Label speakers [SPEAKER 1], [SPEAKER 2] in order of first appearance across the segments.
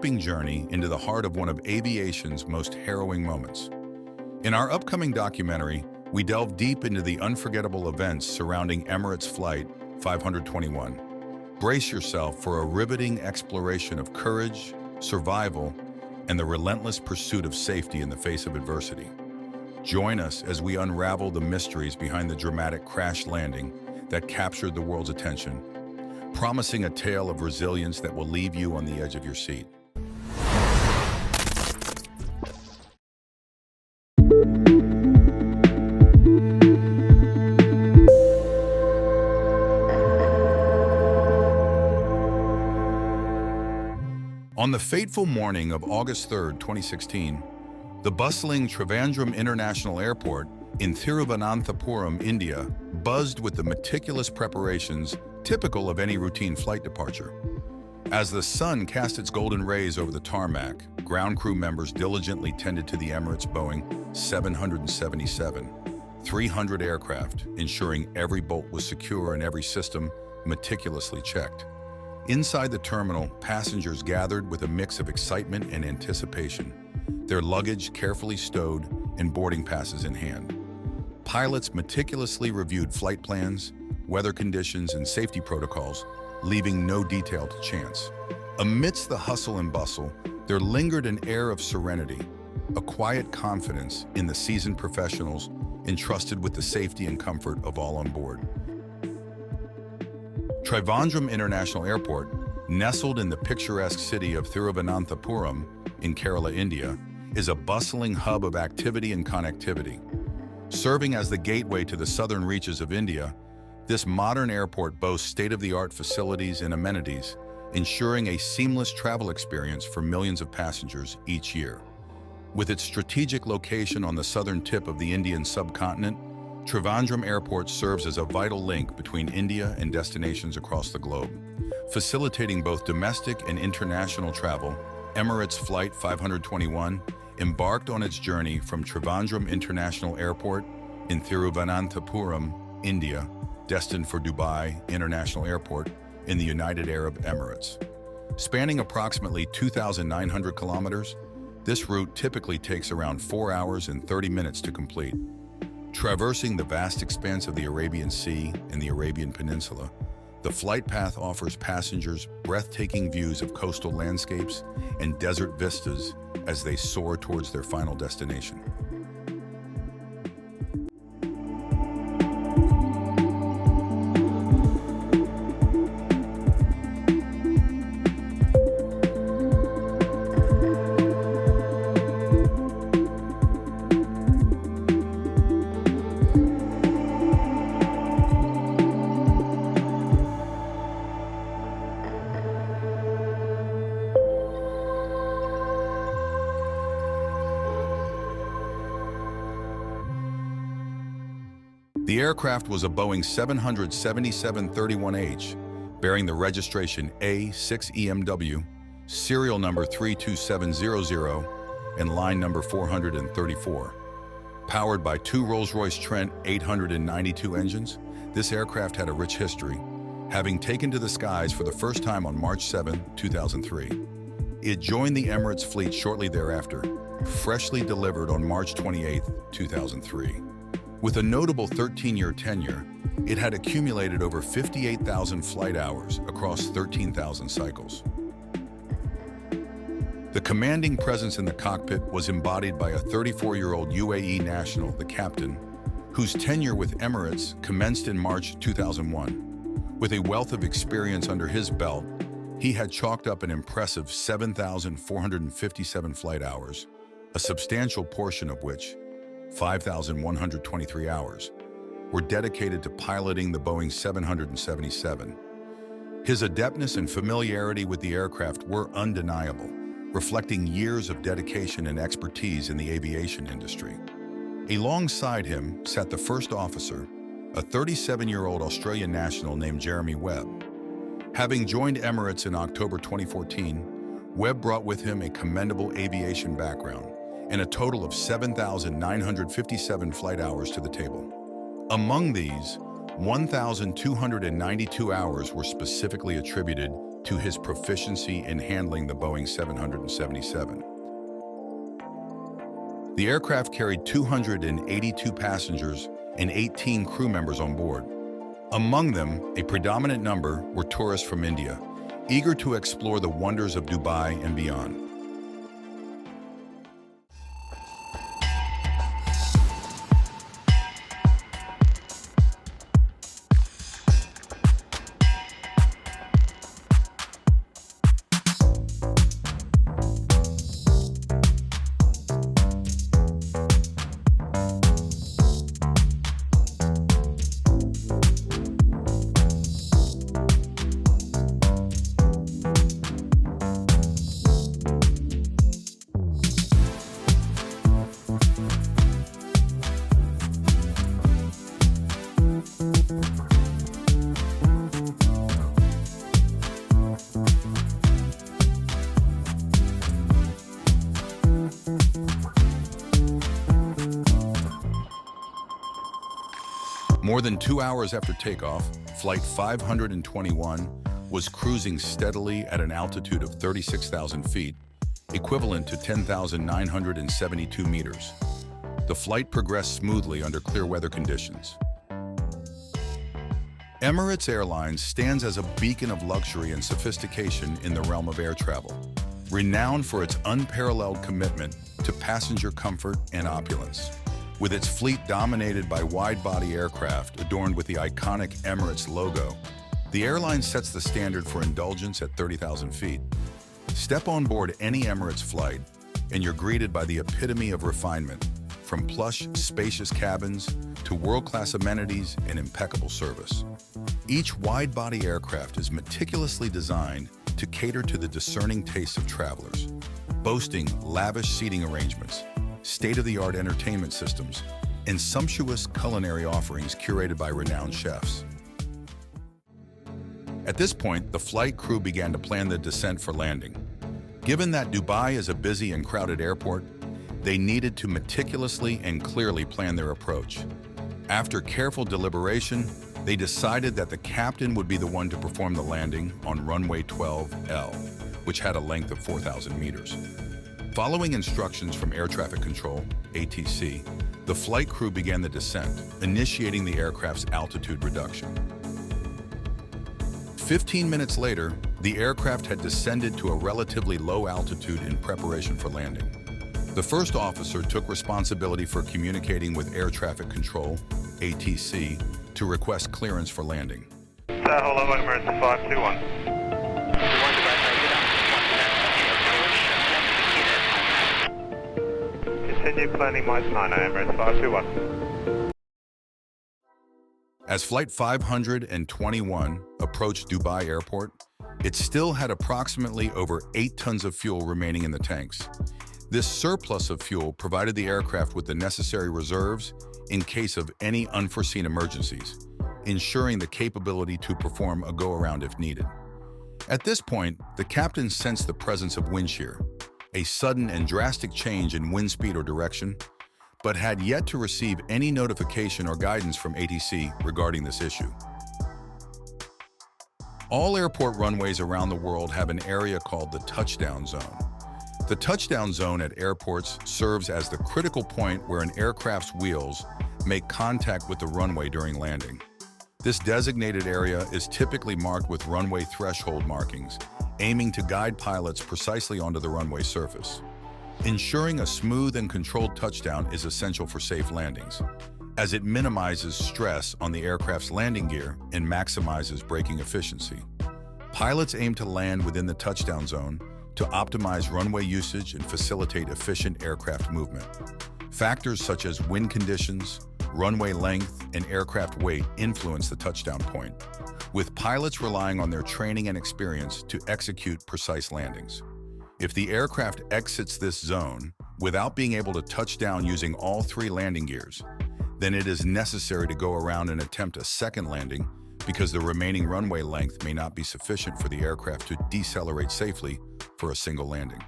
[SPEAKER 1] gripping journey into the heart of one of aviation's most harrowing moments. In our upcoming documentary, we delve deep into the unforgettable events surrounding Emirates Flight 521. Brace yourself for a riveting exploration of courage, survival, and the relentless pursuit of safety in the face of adversity. Join us as we unravel the mysteries behind the dramatic crash landing that captured the world's attention, promising a tale of resilience that will leave you on the edge of your seat. On the fateful morning of August 3, 2016, the bustling Trivandrum International Airport in Thiruvananthapuram, India, buzzed with the meticulous preparations typical of any routine flight departure. As the sun cast its golden rays over the tarmac, ground crew members diligently tended to the Emirates Boeing 777, 300 aircraft, ensuring every bolt was secure and every system meticulously checked. Inside the terminal, passengers gathered with a mix of excitement and anticipation, their luggage carefully stowed and boarding passes in hand. Pilots meticulously reviewed flight plans, weather conditions, and safety protocols, leaving no detail to chance. Amidst the hustle and bustle, there lingered an air of serenity, a quiet confidence in the seasoned professionals entrusted with the safety and comfort of all on board. Trivandrum International Airport, nestled in the picturesque city of Thiruvananthapuram in Kerala, India, is a bustling hub of activity and connectivity. Serving as the gateway to the southern reaches of India, this modern airport boasts state-of-the-art facilities and amenities, ensuring a seamless travel experience for millions of passengers each year. With its strategic location on the southern tip of the Indian subcontinent, Trivandrum Airport serves as a vital link between India and destinations across the globe. Facilitating both domestic and international travel, Emirates Flight 521 embarked on its journey from Trivandrum International Airport in Thiruvananthapuram, India, destined for Dubai International Airport in the United Arab Emirates. Spanning approximately 2,900 kilometers, this route typically takes around 4 hours and 30 minutes to complete. Traversing the vast expanse of the Arabian Sea and the Arabian Peninsula, the flight path offers passengers breathtaking views of coastal landscapes and desert vistas as they soar towards their final destination. The aircraft was a Boeing 777-31H, bearing the registration A6EMW, serial number 32700, and line number 434. Powered by two Rolls-Royce Trent 892 engines, this aircraft had a rich history, having taken to the skies for the first time on March 7, 2003. It joined the Emirates fleet shortly thereafter, freshly delivered on March 28, 2003. With a notable 13-year tenure, it had accumulated over 58,000 flight hours across 13,000 cycles. The commanding presence in the cockpit was embodied by a 34-year-old UAE national, the captain, whose tenure with Emirates commenced in March 2001. With a wealth of experience under his belt, he had chalked up an impressive 7,457 flight hours, a substantial portion of which, 5,123 hours, were dedicated to piloting the Boeing 777. His adeptness and familiarity with the aircraft were undeniable, reflecting years of dedication and expertise in the aviation industry. Alongside him sat the first officer, a 37-year-old Australian national named Jeremy Webb. Having joined Emirates in October 2014, Webb brought with him a commendable aviation background and a total of 7,957 flight hours to the table. Among these, 1,292 hours were specifically attributed to his proficiency in handling the Boeing 777. The aircraft carried 282 passengers and 18 crew members on board. Among them, a predominant number were tourists from India, eager to explore the wonders of Dubai and beyond. More than 2 hours after takeoff, Flight 521 was cruising steadily at an altitude of 36,000 feet, equivalent to 10,972 meters. The flight progressed smoothly under clear weather conditions. Emirates Airlines stands as a beacon of luxury and sophistication in the realm of air travel, renowned for its unparalleled commitment to passenger comfort and opulence. With its fleet dominated by wide-body aircraft adorned with the iconic Emirates logo, the airline sets the standard for indulgence at 30,000 feet. Step on board any Emirates flight, and you're greeted by the epitome of refinement, from plush, spacious cabins to world-class amenities and impeccable service. Each wide-body aircraft is meticulously designed to cater to the discerning tastes of travelers, boasting lavish seating arrangements, state-of-the-art entertainment systems, and sumptuous culinary offerings curated by renowned chefs. At this point, the flight crew began to plan the descent for landing. Given that Dubai is a busy and crowded airport, they needed to meticulously and clearly plan their approach. After careful deliberation, they decided that the captain would be the one to perform the landing on runway 12L, which had a length of 4,000 meters. Following instructions from Air Traffic Control, ATC, the flight crew began the descent, initiating the aircraft's altitude reduction. 15 minutes later, the aircraft had descended to a relatively low altitude in preparation for landing. The first officer took responsibility for communicating with Air Traffic Control, ATC, to request clearance for landing.
[SPEAKER 2] Hello, Emirates 521. Continue planning Mike 9, Emirates 521.
[SPEAKER 1] As Flight 521 approached Dubai Airport, it still had approximately over 8 tons of fuel remaining in the tanks. This surplus of fuel provided the aircraft with the necessary reserves in case of any unforeseen emergencies, ensuring the capability to perform a go-around if needed. At this point, the captain sensed the presence of wind shear, a sudden and drastic change in wind speed or direction, but had yet to receive any notification or guidance from ATC regarding this issue. All airport runways around the world have an area called the touchdown zone. The touchdown zone at airports serves as the critical point where an aircraft's wheels make contact with the runway during landing. This designated area is typically marked with runway threshold markings, aiming to guide pilots precisely onto the runway surface. Ensuring a smooth and controlled touchdown is essential for safe landings, as it minimizes stress on the aircraft's landing gear and maximizes braking efficiency. Pilots aim to land within the touchdown zone to optimize runway usage and facilitate efficient aircraft movement. Factors such as wind conditions, runway length, and aircraft weight influence the touchdown point, with pilots relying on their training and experience to execute precise landings. If the aircraft exits this zone without being able to touch down using all 3 landing gears, then it is necessary to go around and attempt a second landing because the remaining runway length may not be sufficient for the aircraft to decelerate safely for a single landing.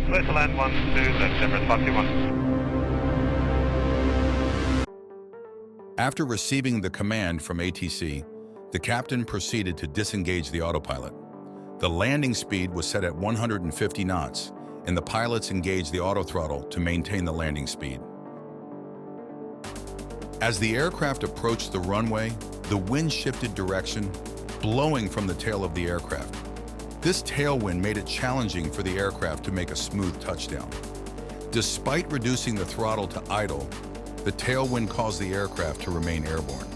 [SPEAKER 2] Clear to land 12, left, Emirates 521.
[SPEAKER 1] After receiving the command from ATC, the captain proceeded to disengage the autopilot. The landing speed was set at 150 knots, and the pilots engaged the autothrottle to maintain the landing speed. As the aircraft approached the runway, the wind shifted direction, blowing from the tail of the aircraft. This tailwind made it challenging for the aircraft to make a smooth touchdown. Despite reducing the throttle to idle, the tailwind caused the aircraft to remain airborne.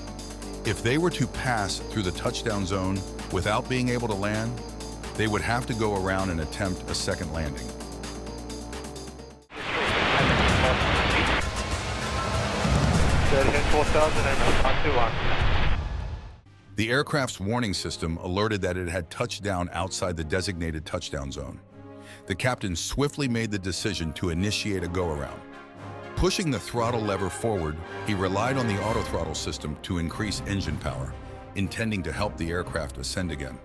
[SPEAKER 1] If they were to pass through the touchdown zone without being able to land, they would have to go around and attempt a second landing. The aircraft's warning system alerted that it had touched down outside the designated touchdown zone. The captain swiftly made the decision to initiate a go-around. Pushing the throttle lever forward, he relied on the autothrottle system to increase engine power, intending to help the aircraft ascend again.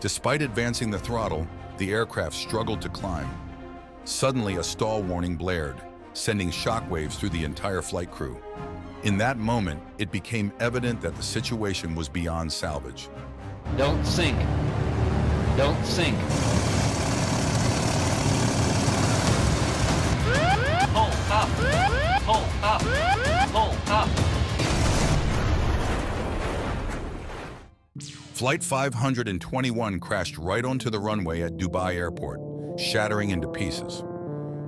[SPEAKER 1] Despite advancing the throttle, the aircraft struggled to climb. Suddenly, a stall warning blared, sending shockwaves through the entire flight crew. In that moment, it became evident that the situation was beyond salvage.
[SPEAKER 3] Don't sink. Don't sink. Pull up. Pull up. Pull up.
[SPEAKER 1] Flight 521 crashed right onto the runway at Dubai Airport, shattering into pieces.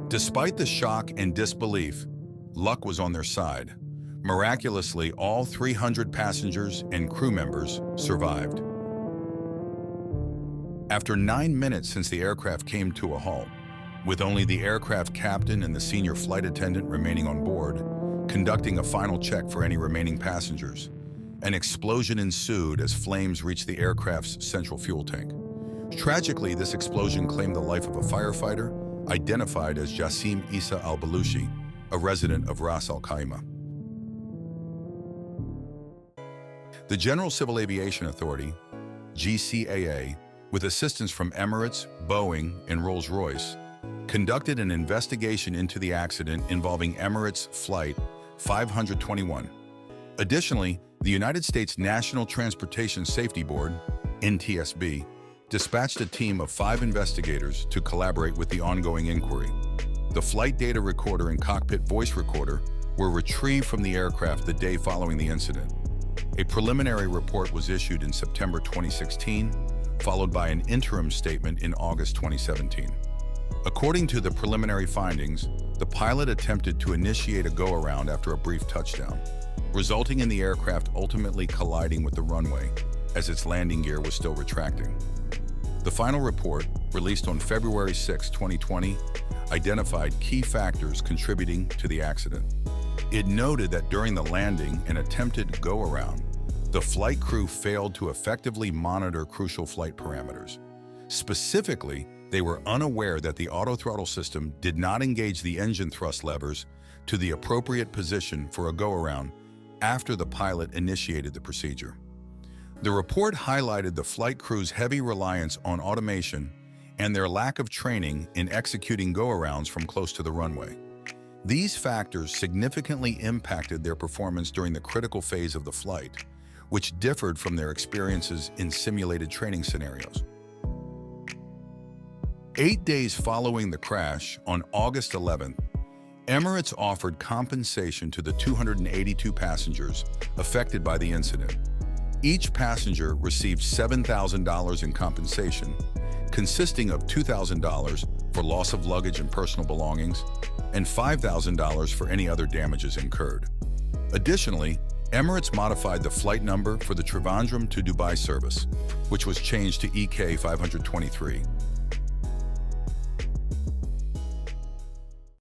[SPEAKER 1] Despite the shock and disbelief, luck was on their side. Miraculously, all 300 passengers and crew members survived. After 9 minutes since the aircraft came to a halt, with only the aircraft captain and the senior flight attendant remaining on board, conducting a final check for any remaining passengers, an explosion ensued as flames reached the aircraft's central fuel tank. Tragically, this explosion claimed the life of a firefighter, identified as Jassim Isa al-Balushi, a resident of Ras Al Khaimah. The General Civil Aviation Authority, GCAA, with assistance from Emirates, Boeing, and Rolls-Royce, conducted an investigation into the accident involving Emirates Flight 521. Additionally, the United States National Transportation Safety Board, NTSB, dispatched a team of 5 investigators to collaborate with the ongoing inquiry. The flight data recorder and cockpit voice recorder were retrieved from the aircraft the day following the incident. A preliminary report was issued in September 2016, followed by an interim statement in August 2017. According to the preliminary findings, the pilot attempted to initiate a go-around after a brief touchdown, resulting in the aircraft ultimately colliding with the runway, as its landing gear was still retracting. The final report, released on February 6, 2020, identified key factors contributing to the accident. It noted that during the landing and attempted go-around, the flight crew failed to effectively monitor crucial flight parameters. Specifically, they were unaware that the autothrottle system did not engage the engine thrust levers to the appropriate position for a go-around after the pilot initiated the procedure. The report highlighted the flight crew's heavy reliance on automation and their lack of training in executing go-arounds from close to the runway. These factors significantly impacted their performance during the critical phase of the flight, which differed from their experiences in simulated training scenarios. 8 days following the crash, on August 11th, Emirates offered compensation to the 282 passengers affected by the incident. Each passenger received $7,000 in compensation, consisting of $2,000 for loss of luggage and personal belongings, and $5,000 for any other damages incurred. Additionally, Emirates modified the flight number for the Trivandrum to Dubai service, which was changed to EK 523.